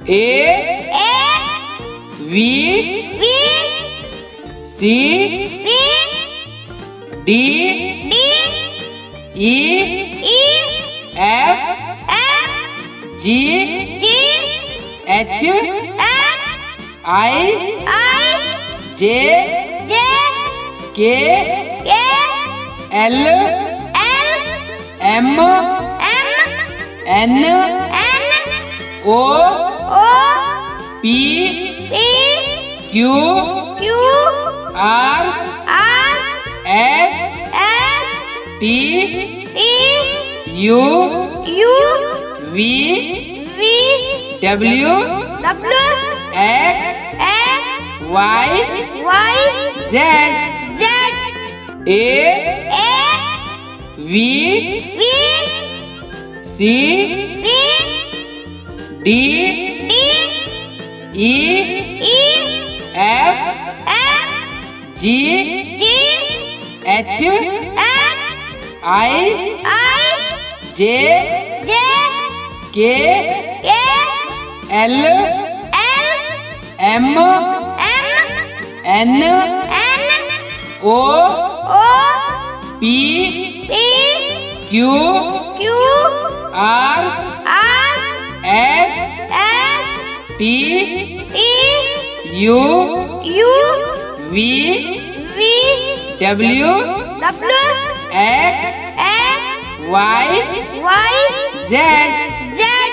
A V C D E F G H I J K L M N O P Q R S T U V W X Y Z A V C D E F G H I J K L M N O P Q R S T U V W X Y Z